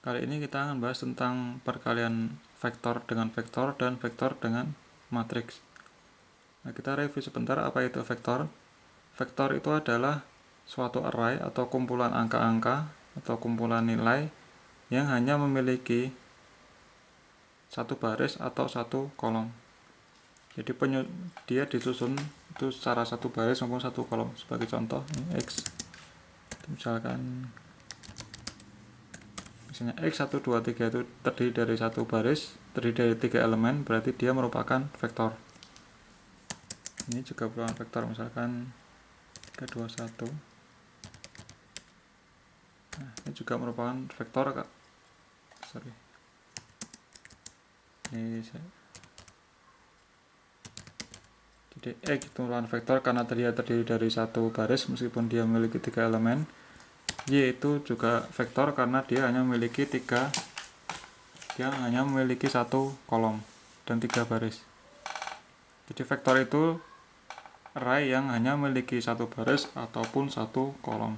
Kali ini kita akan bahas tentang perkalian vektor dengan vektor dan vektor dengan matriks. Nah, kita review sebentar apa itu vektor. Vektor itu adalah suatu array atau kumpulan angka-angka atau kumpulan nilai yang hanya memiliki satu baris atau satu kolom. Jadi dia disusun itu secara satu baris maupun satu kolom. Sebagai contoh, ini X. Misalkan misalnya X1, 2, 3 itu terdiri dari satu baris, terdiri dari 3 elemen, berarti dia merupakan vektor. Ini juga merupakan vektor, misalkan 3, 2, 1. Nah, ini juga merupakan vektor, Kak. Sorry. Jadi X itu merupakan vektor karena dia terdiri dari satu baris meskipun dia memiliki 3 elemen. Y itu juga vektor karena dia hanya memiliki satu kolom dan 3 baris. Jadi vektor itu array yang hanya memiliki satu baris ataupun satu kolom.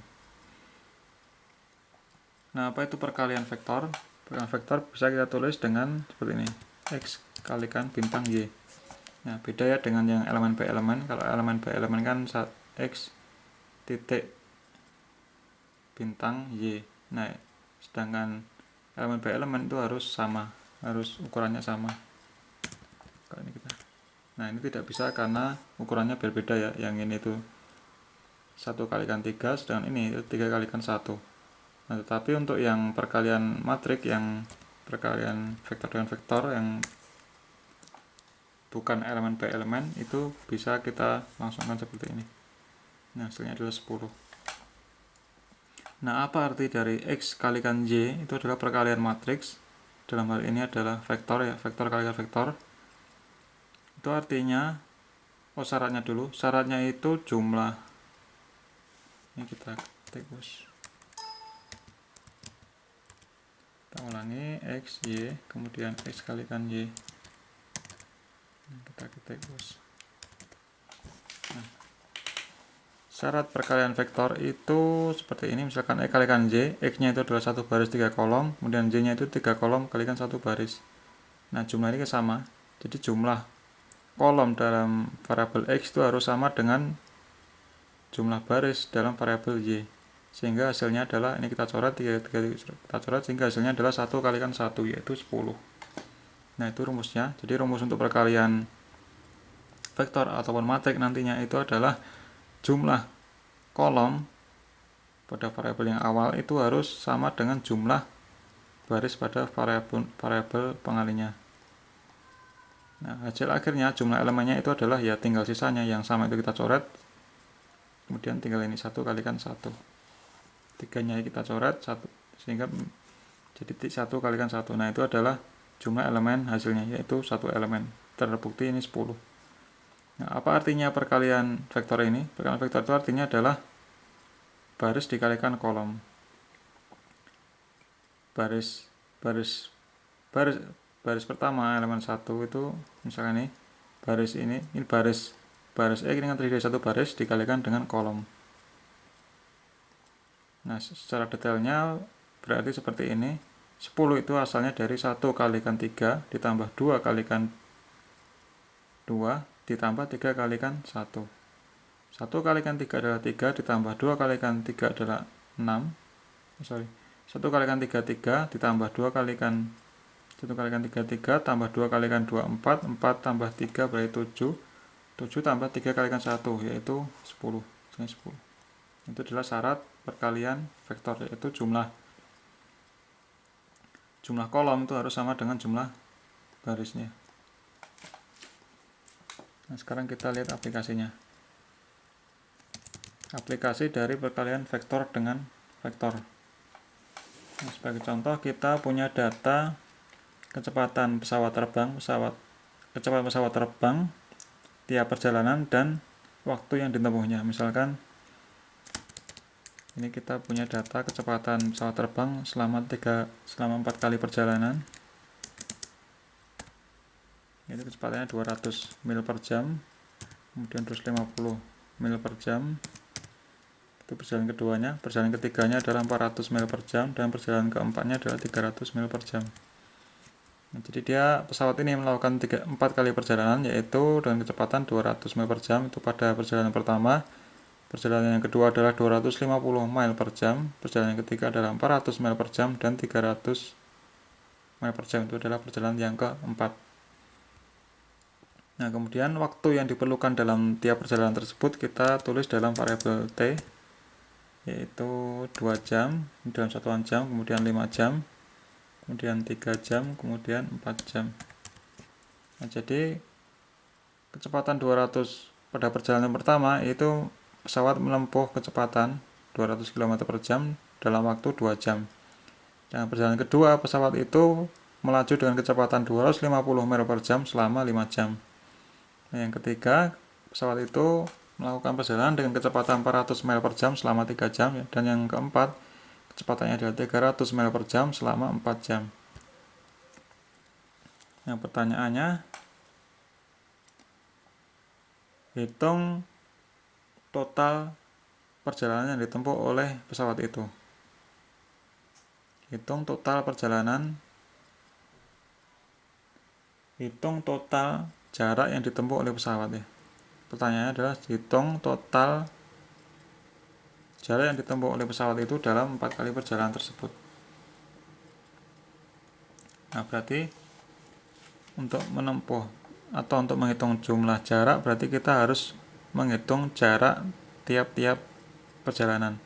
Nah, apa itu perkalian vektor? Perkalian vektor bisa kita tulis dengan seperti ini, X kalikan bintang Y. Nah, beda ya dengan yang elemen B elemen. Kalau elemen B elemen kan X titik bintang Y. Nah, sedangkan elemen B elemen itu harus sama, harus ukurannya sama. Nah, ini tidak bisa karena ukurannya berbeda ya. Yang ini itu 1 kalikan 3, sedangkan ini 3 kalikan 1. Nah, tetapi untuk yang perkalian matrik, yang perkalian vektor dengan vektor yang bukan elemen B elemen, itu bisa kita langsungkan seperti ini. Nah, hasilnya adalah 10. Nah, apa arti dari X kalikan Y? Itu adalah perkalian matriks. Dalam hal ini adalah vektor ya, vektor kalikan vektor. Itu artinya, syaratnya dulu. Syaratnya itu jumlah. Ini kita ketik, bos. Kita ulangi, X, Y, kemudian X kalikan Y. Kita ketik, bos. Nah, syarat perkalian vektor itu seperti ini, misalkan X kalikan Y, X-nya itu adalah satu baris 3 kolom, kemudian Y-nya itu 3 kolom kalikan satu baris. Nah, jumlah ini sama, jadi jumlah kolom dalam variabel X itu harus sama dengan jumlah baris dalam variabel Y, sehingga hasilnya adalah, ini kita coret, kita coret sehingga hasilnya adalah 1 kalikan 1, yaitu 10. Nah, itu rumusnya. Jadi rumus untuk perkalian vektor ataupun matrik nantinya itu adalah jumlah kolom pada variabel yang awal itu harus sama dengan jumlah baris pada variabel pengalinya. Nah, hasil akhirnya jumlah elemennya itu adalah ya tinggal sisanya yang sama itu kita coret. Kemudian tinggal ini 1 kalikan 1. 3-nya kita coret 1 sehingga jadi 1 kalikan 1. Nah, itu adalah jumlah elemen hasilnya, yaitu 1 elemen. Terbukti ini 10. Nah, apa artinya perkalian vektor ini? Perkalian vektor itu artinya adalah baris dikalikan kolom. Baris pertama elemen 1 itu misalkan ini baris X ini kan terdiri dari satu baris dikalikan dengan kolom. Nah, secara detailnya berarti seperti ini. 10 itu asalnya dari 1 kalikan 3 ditambah 2 kalikan 2 ditambah 3 kalikan 1. 1 kalikan 3 adalah 3 ditambah 2 kalikan 3 adalah 6. 1 kalikan 3 3 ditambah 2 kalikan 1 kalikan 3 3 tambah 2 kalikan 2 4 4 tambah 3 berarti 7 7 tambah 3 kalikan 1 yaitu 10. Itu adalah syarat perkalian vektor, yaitu jumlah kolom itu harus sama dengan jumlah barisnya. Nah, sekarang kita lihat aplikasinya. Aplikasi dari perkalian vektor dengan vektor. Nah, sebagai contoh kita punya data kecepatan pesawat terbang tiap perjalanan dan waktu yang ditempuhnya. Misalkan ini kita punya data kecepatan pesawat terbang selama 4 kali perjalanan. Ini kecepatannya 200 mil per jam, kemudian 250 mil per jam, itu perjalanan keduanya. Perjalanan ketiganya adalah 400 mil per jam, dan perjalanan keempatnya adalah 300 mil per jam. Nah, jadi dia pesawat ini melakukan 4 kali perjalanan, yaitu dengan kecepatan 200 mil per jam itu pada perjalanan pertama. Perjalanan yang kedua adalah 250 mil per jam, perjalanan yang ketiga adalah 400 mil per jam, dan 300 mil per jam itu adalah perjalanan yang keempat. Nah, kemudian waktu yang diperlukan dalam tiap perjalanan tersebut kita tulis dalam variabel T, yaitu 2 jam, dalam satuan jam, kemudian 5 jam, kemudian 3 jam, kemudian 4 jam. Nah, jadi kecepatan 200 pada perjalanan pertama itu pesawat menempuh kecepatan 200 km per jam dalam waktu 2 jam. Dan perjalanan kedua, pesawat itu melaju dengan kecepatan 250 mil per jam selama 5 jam. Nah, yang ketiga, pesawat itu melakukan perjalanan dengan kecepatan 400 mil per jam selama 3 jam. Dan yang keempat, kecepatannya adalah 300 mil per jam selama 4 jam. Nah, pertanyaannya, hitung total perjalanan yang ditempuh oleh pesawat itu. Hitung total perjalanan, hitung total jarak yang ditempuh oleh pesawat ya. Pertanyaannya adalah hitung total jarak yang ditempuh oleh pesawat itu dalam 4 kali perjalanan tersebut. Nah, berarti untuk menempuh atau untuk menghitung jumlah jarak, berarti kita harus menghitung jarak tiap-tiap perjalanan.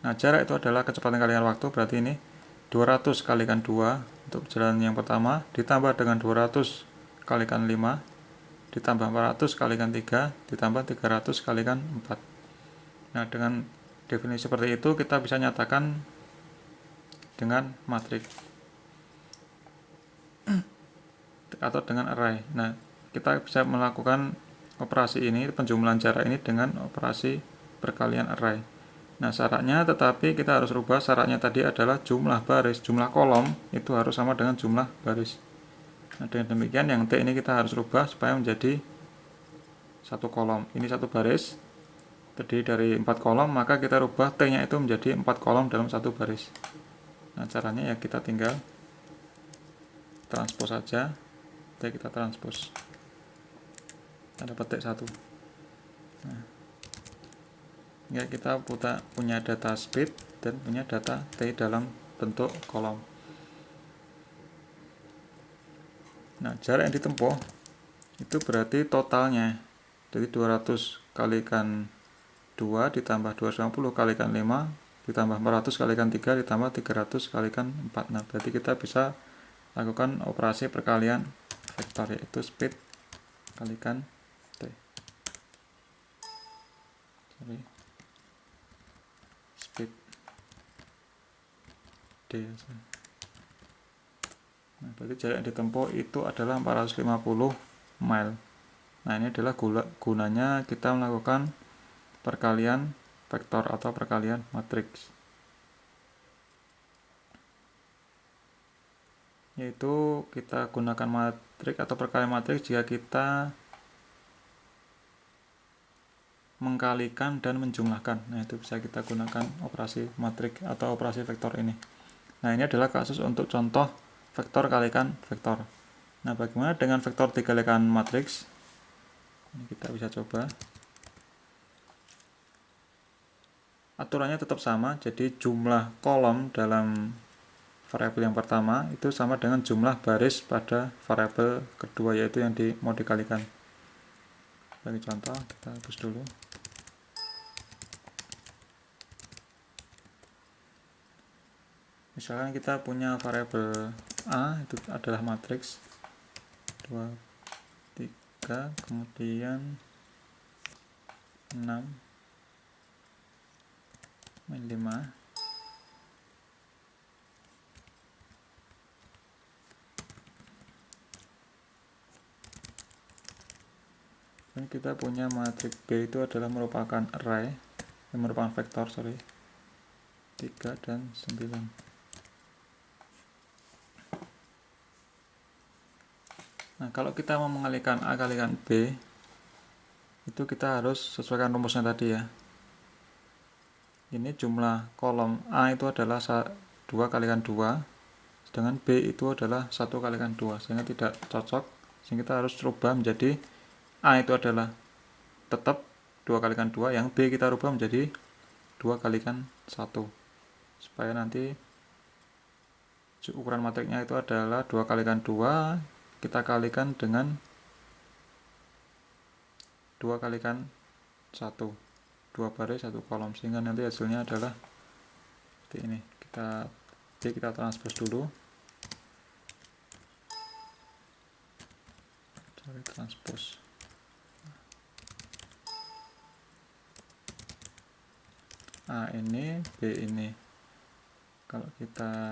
Nah, jarak itu adalah kecepatan kalikan waktu, berarti ini 200 kalikan 2 untuk perjalanan yang pertama, ditambah dengan 200 kalikan 5, ditambah 400 kalikan 3, ditambah 300 kalikan 4. Nah, dengan definisi seperti itu kita bisa nyatakan dengan matriks atau dengan array. Nah, kita bisa melakukan operasi ini, penjumlahan jarak ini dengan operasi perkalian array. Nah, syaratnya tetapi kita harus rubah, syaratnya tadi adalah jumlah baris, jumlah kolom itu harus sama dengan jumlah baris. Nah, dengan demikian yang T ini kita harus rubah supaya menjadi satu kolom. Ini satu baris terdiri dari 4 kolom, maka kita rubah T-nya itu menjadi 4 kolom dalam satu baris. Nah, caranya ya kita tinggal transpose saja, T kita transpose. Kita dapat T1. Nah, ya kita punya data speed dan punya data T dalam bentuk kolom. Nah, jarak yang ditempuh itu berarti totalnya. Jadi 200 kalikan 2 ditambah 250 kalikan 5 ditambah 400 kalikan 3 ditambah 300 kalikan 4. Nah, berarti kita bisa lakukan operasi perkalian vektor, yaitu speed kalikan T. Speed D. Nah, berarti jarak yang ditempuh itu adalah 450 mile. Nah, ini adalah gunanya kita melakukan perkalian vektor atau perkalian matriks. Yaitu kita gunakan matriks atau perkalian matriks jika kita mengkalikan dan menjumlahkan. Nah, itu bisa kita gunakan operasi matriks atau operasi vektor ini. Nah, ini adalah kasus untuk contoh vektor kalikan vektor. Nah, bagaimana dengan vektor dikalikan matriks? Ini kita bisa coba. Aturannya tetap sama, jadi jumlah kolom dalam variabel yang pertama itu sama dengan jumlah baris pada variabel kedua, yaitu yang mau dikalikan. Bagi contoh, kita hapus dulu. Misalkan kita punya variabel A, itu adalah matriks 2, 3, kemudian 6, 5. Dan kita punya matriks B itu adalah merupakan array, yang merupakan vektor, 3 dan 9. Nah, kalau kita mau mengalihkan A kalikan B, itu kita harus sesuaikan rumusnya tadi ya. ini jumlah kolom A itu adalah 2 kalikan 2, sedangkan B itu adalah 1 kalikan 2, sehingga tidak cocok. Sehingga kita harus rubah menjadi A itu adalah tetap 2 kalikan 2, yang B kita rubah menjadi 2 kalikan 1, supaya nanti ukuran matriknya itu adalah 2 kalikan 2, kita kalikan dengan 2 kalikan 1, 2 baris 1 kolom, sehingga nanti hasilnya adalah seperti ini. Kita transpose dulu. Cari transpose. A ini, B ini. Kalau kita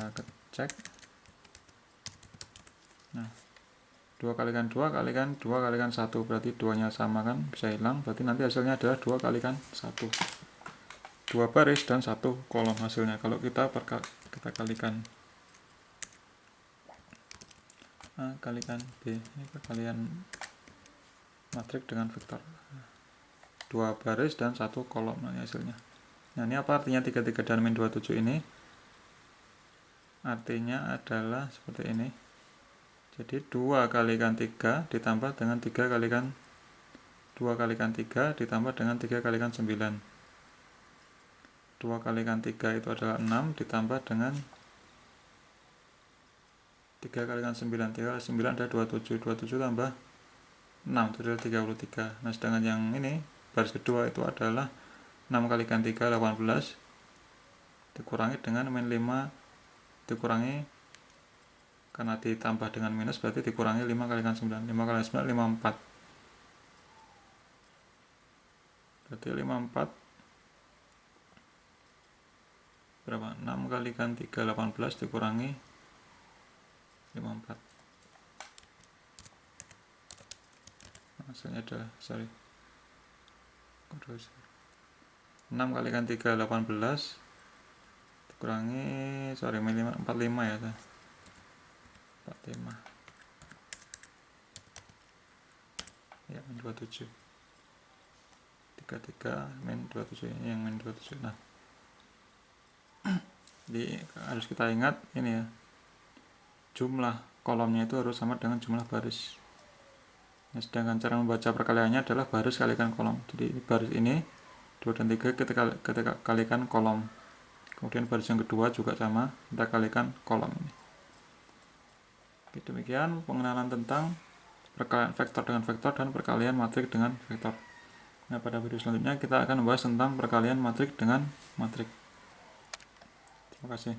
cek, nah 2 kalikan 2 kalikan 2 kalikan 1, berarti 2 nya sama kan, bisa hilang, berarti nanti hasilnya adalah 2 kalikan 1, 2 baris dan 1 kolom hasilnya. Kalau kita kalikan A kalikan B, ini perkalian matrik dengan vektor, 2 baris dan 1 kolom nanti hasilnya. Nah, ini apa artinya 33 dan min 27 ini? Artinya adalah seperti ini. Jadi 2 kalikan 3 ditambah dengan 3 kalikan 2 kalikan 3 ditambah dengan 3 kalikan 9. 2 kalikan 3 itu adalah 6 ditambah dengan 3 kalikan 9. 3 kali 9 ada 27. 27 tambah 6 itu adalah 33. Nah, sedangkan yang ini baris kedua itu adalah 6 kalikan 3 18 dikurangi dengan min 5 dikurangi, karena ditambah dengan minus berarti dikurangi 5 kalikan 9. 5 kali 9 54. Berarti 54 berapa? 6 kalikan 3 18 dikurangi 54. Hasilnya adalah 6 kalikan 3 18 dikurangi 45 ya, 45 ya, min 27. 33 min 27, ini yang min 27. Nah, jadi harus kita ingat ini ya, jumlah kolomnya itu harus sama dengan jumlah baris. Nah, sedangkan cara membaca perkaliannya adalah baris kalikan kolom. Jadi baris ini 2 dan 3 ketika kalikan kolom. Kemudian baris yang kedua juga sama, kita kalikan kolom ini. Oke, demikian pengenalan tentang perkalian vektor dengan vektor dan perkalian matrik dengan vektor. Nah, pada video selanjutnya kita akan membahas tentang perkalian matrik dengan matrik. Terima kasih.